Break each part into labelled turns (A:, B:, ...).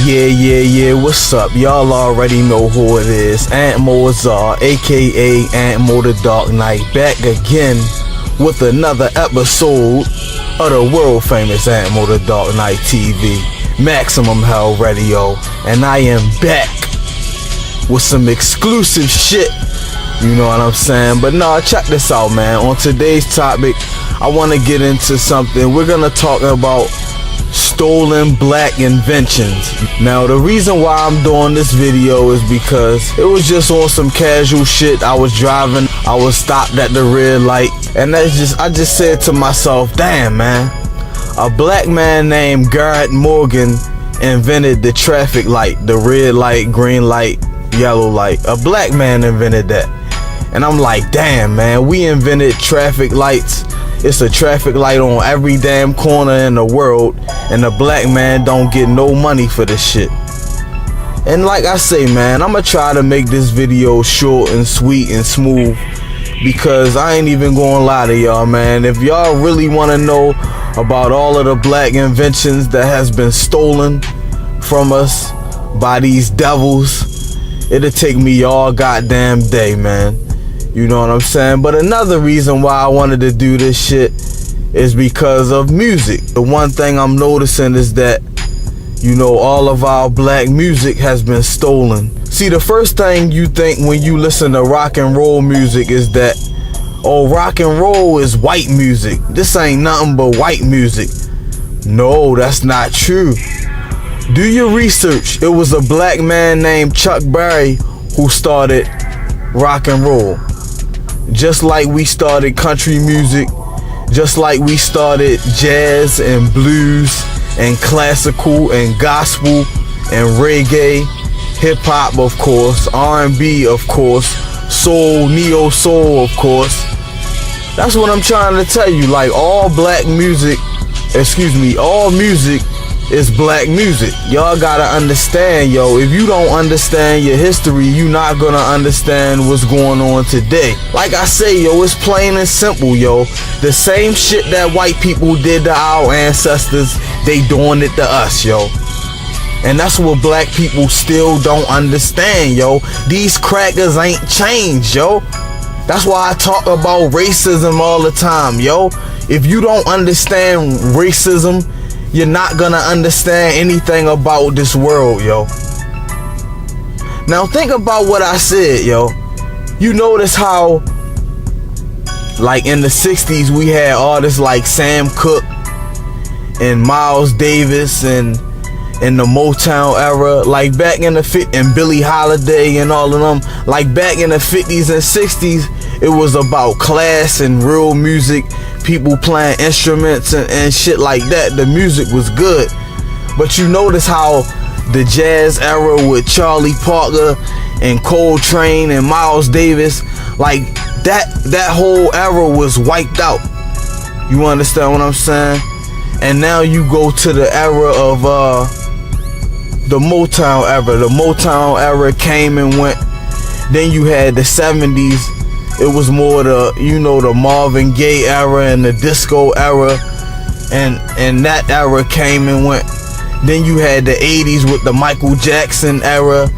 A: Yeah, what's up? Y'all already know who it is. Aunt Mozart, aka Aunt Mo the Dark Knight, back again with another episode of the world famous Aunt Mo the Dark Knight TV, Maximum Hell Radio, and I am back with some exclusive shit. You know what I'm saying? But nah, check this out, man. On today's topic, I want to get into something. We're gonna talk about stolen black inventions. Now, the reason why I'm doing this video is because it was just on some casual shit. I was driving, I was stopped at the red light, and I just said to myself, damn, man, a black man named Garrett Morgan invented the traffic light, the red light, green light, yellow light. A black man invented that. And I'm like, damn, man, we invented traffic lights. It's a traffic light on every damn corner in the world, and the black man don't get no money for this shit. And like I say, man, I'ma try to make this video short and sweet and smooth, because I ain't even gonna lie to y'all, man. If y'all really wanna know about all of the black inventions that has been stolen from us by these devils, it'll take me all goddamn day, man. You know what I'm saying? But another reason why I wanted to do this shit is because of music. The one thing I'm noticing is that, you know, all of our black music has been stolen. See, the first thing you think when you listen to rock and roll music is that, oh, rock and roll is white music. This ain't nothing but white music. No, that's not true. Do your research. It was a black man named Chuck Berry who started rock and roll. Just like we started country music, just like we started jazz and blues and classical and gospel and reggae, hip hop, of course, R&B, of course, soul, neo soul, of course. That's what I'm trying to tell you. Like, all black music, all music is black music. Y'all gotta understand, yo. If you don't understand your history, you not gonna understand what's going on today. Like I say, yo, it's plain and simple, yo. The same shit that white people did to our ancestors, they doing it to us, yo. And that's what black people still don't understand, yo. These crackers ain't changed, yo. That's why I talk about racism all the time, yo. If you don't understand racism, you're not gonna understand anything about this world, yo. Now think about what I said, yo. You notice how, like, in the 60s we had artists like Sam Cooke and Miles Davis and in the Motown era, like back in the 50s, and Billie Holiday and all of them, like back in the 50s and 60s, it was about class and real music, people playing instruments and shit like that. The music was good. But you notice how the jazz era with Charlie Parker and Coltrane and Miles Davis, like that whole era was wiped out. You understand what I'm saying? And now you go to the era of the Motown era. The Motown era came and went. Then you had the 70s. It was more the, you know, the Marvin Gaye era and the disco era, and that era came and went. Then you had the 80s with the Michael Jackson era,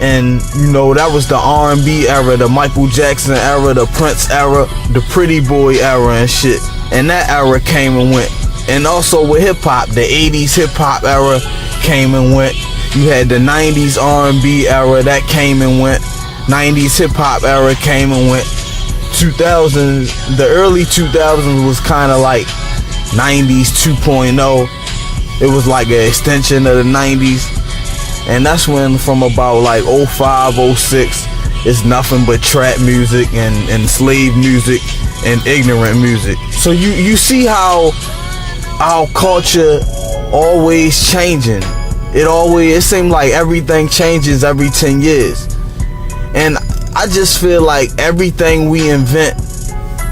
A: and you know, that was the R&B era, the Michael Jackson era, the Prince era, the Pretty Boy era and shit. And that era came and went. And also with hip hop, the 80s hip hop era came and went. You had the 90s R&B era that came and went. 90s hip hop era came and went. 2000s, the early 2000s was kind of like 90s 2.0. It was like an extension of the 90s. And that's when, from about like 05, 06, it's nothing but trap music and slave music and ignorant music. So you see how our culture always changing. It seems like everything changes every 10 years. And I just feel like everything we invent,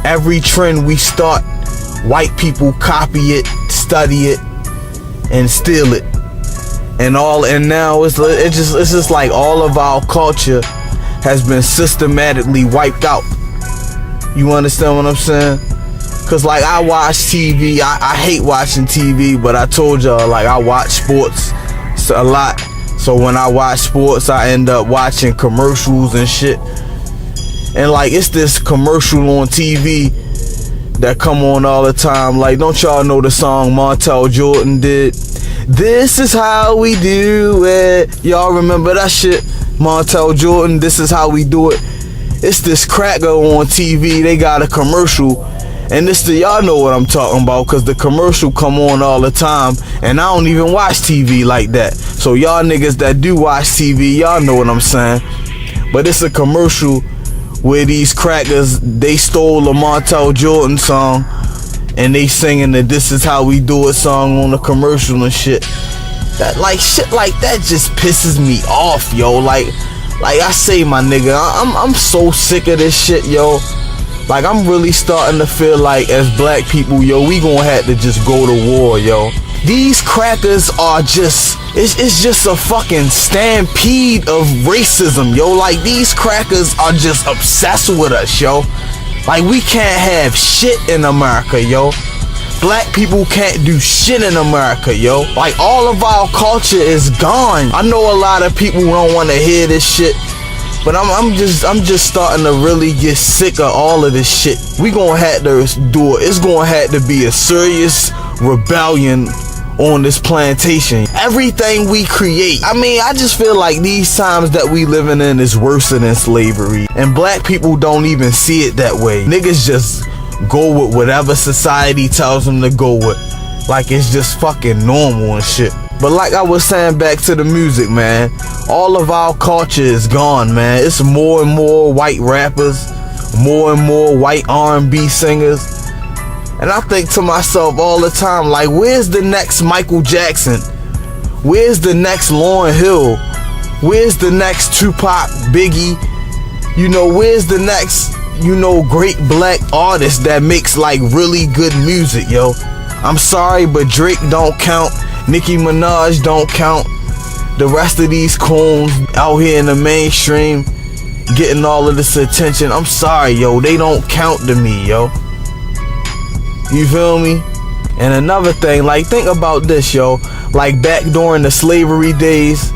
A: every trend we start, white people copy it, study it, and steal it. And now it's just like all of our culture has been systematically wiped out. You understand what I'm saying? Cause like I watch TV, I hate watching TV, but I told y'all, like, I watch sports sports a lot. So when I watch sports, I end up watching commercials and shit. And like, it's this commercial on TV that come on all the time. Like, don't y'all know the song Montel Jordan did? This is how we do it. Y'all remember that shit? Montel Jordan, this is how we do it. It's this cracker on TV. They got a commercial. And y'all know what I'm talking about, because the commercial come on all the time. And I don't even watch TV like that. So y'all niggas that do watch TV, y'all know what I'm saying. But it's a commercial where these crackers, they stole a Montel Jordan song and they singing the This Is How We Do It song on the commercial and shit. That, like, shit like that just pisses me off, yo. Like I say, my nigga, I'm so sick of this shit, yo. Like, I'm really starting to feel like, as black people, yo, we gonna have to just go to war, yo. These crackers are just, it's just a fucking stampede of racism, yo. Like, these crackers are just obsessed with us, yo. Like, we can't have shit in America, yo. Black people can't do shit in America, yo. Like, all of our culture is gone. I know a lot of people don't want to hear this shit, but I'm just starting to really get sick of all of this shit. We gonna have to do it. It's gonna have to be a serious rebellion on this plantation. Everything we create, I mean, I just feel like these times that we living in is worse than slavery, and black people don't even see it that way. Niggas just go with whatever society tells them to go with, like it's just fucking normal and shit. But like I was saying, back to the music, man, all of our culture is gone, man. It's more and more white rappers, more and more white R&B singers. And I think to myself all the time, like, where's the next Michael Jackson? Where's the next Lauryn Hill? Where's the next Tupac, Biggie? You know, where's the next, you know, great black artist that makes like really good music, yo? I'm sorry, but Drake don't count. Nicki Minaj don't count. The rest of these coons out here in the mainstream getting all of this attention, I'm sorry, yo, they don't count to me, yo. You feel me? And another thing, like, think about this, yo. Like, back during the slavery days,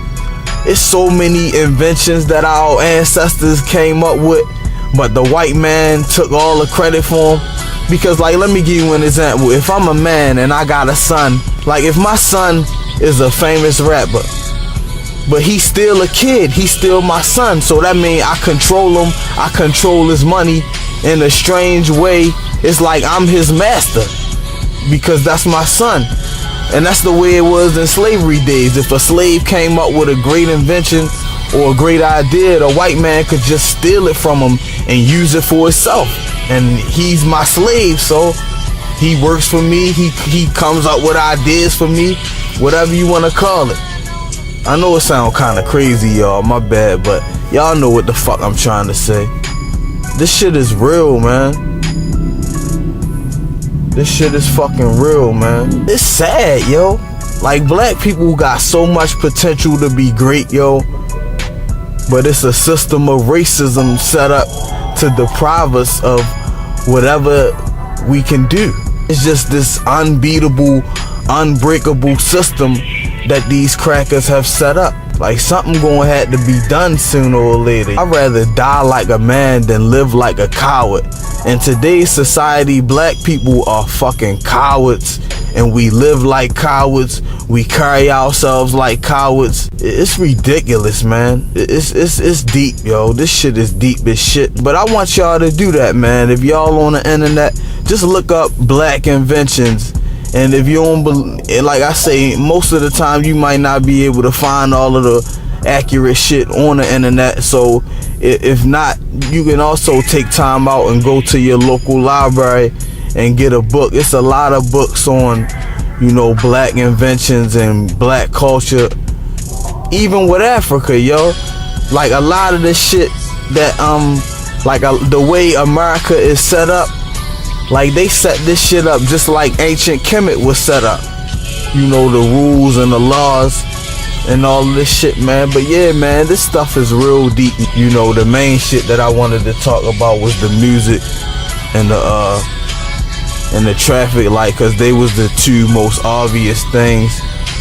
A: it's so many inventions that our ancestors came up with, but the white man took all the credit for them. Because, like, let me give you an example. If I'm a man and I got a son, like, if my son is a famous rapper, but he's still a kid, he's still my son, so that means I control him, I control his money in a strange way. It's like I'm his master, because that's my son. And that's the way it was in slavery days. If a slave came up with a great invention or a great idea, the white man could just steal it from him and use it for himself. And he's my slave, so he works for me, he comes up with ideas for me, whatever you want to call it. I know it sounds kind of crazy, y'all, my bad, but y'all know what the fuck I'm trying to say. This shit is real, man. This shit is fucking real, man. It's sad, yo. Like, black people got so much potential to be great, yo, but it's a system of racism set up to deprive us of whatever we can do. It's just this unbeatable, unbreakable system that these crackers have set up. Like, something gonna have to be done sooner or later. I'd rather die like a man than live like a coward. In today's society, black people are fucking cowards, and we live like cowards. We carry ourselves like cowards. It's ridiculous, man. It's deep, yo. This shit is deep as shit. But I want y'all to do that, man. If y'all on the internet, just look up black inventions. And if you don't believe, like I say, most of the time you might not be able to find all of the accurate shit on the internet. So if not, you can also take time out and go to your local library and get a book. It's a lot of books on, you know, black inventions and black culture, even with Africa, yo. Like, a lot of this shit that the way America is set up, like, they set this shit up just like ancient Kemet was set up. You know, the rules and the laws and all of this shit, man. But yeah, man, this stuff is real deep. You know, the main shit that I wanted to talk about was the music and the traffic light, because they was the two most obvious things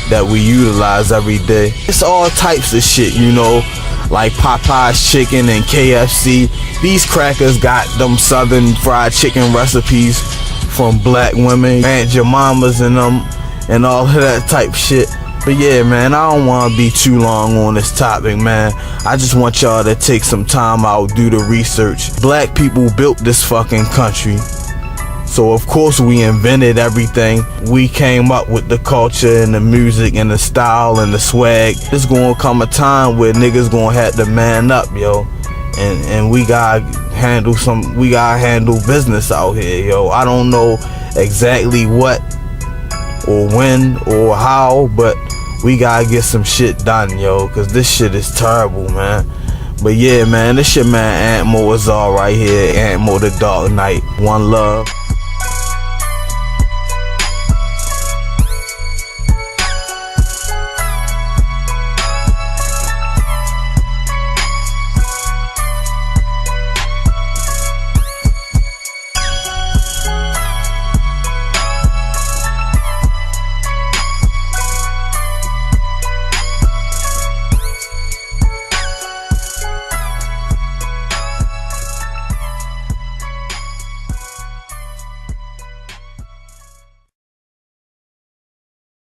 A: that we utilize every day. It's all types of shit, you know, like Popeye's chicken and KFC. These crackers got them southern fried chicken recipes from black women, Aunt Jemima's and them, and all of that type shit. But yeah, man, I don't want to be too long on this topic, man. I just want y'all to take some time out, do the research. Black people built this fucking country. So of course we invented everything. We came up with the culture and the music and the style and the swag. There's gonna come a time where niggas gonna have to man up, yo. And we gotta handle business out here, yo. I don't know exactly what or when or how, but we gotta get some shit done, yo, cause this shit is terrible, man. But yeah, man, this shit, man, Aunt Mo is all right here. Aunt Mo the Dark Knight. One love.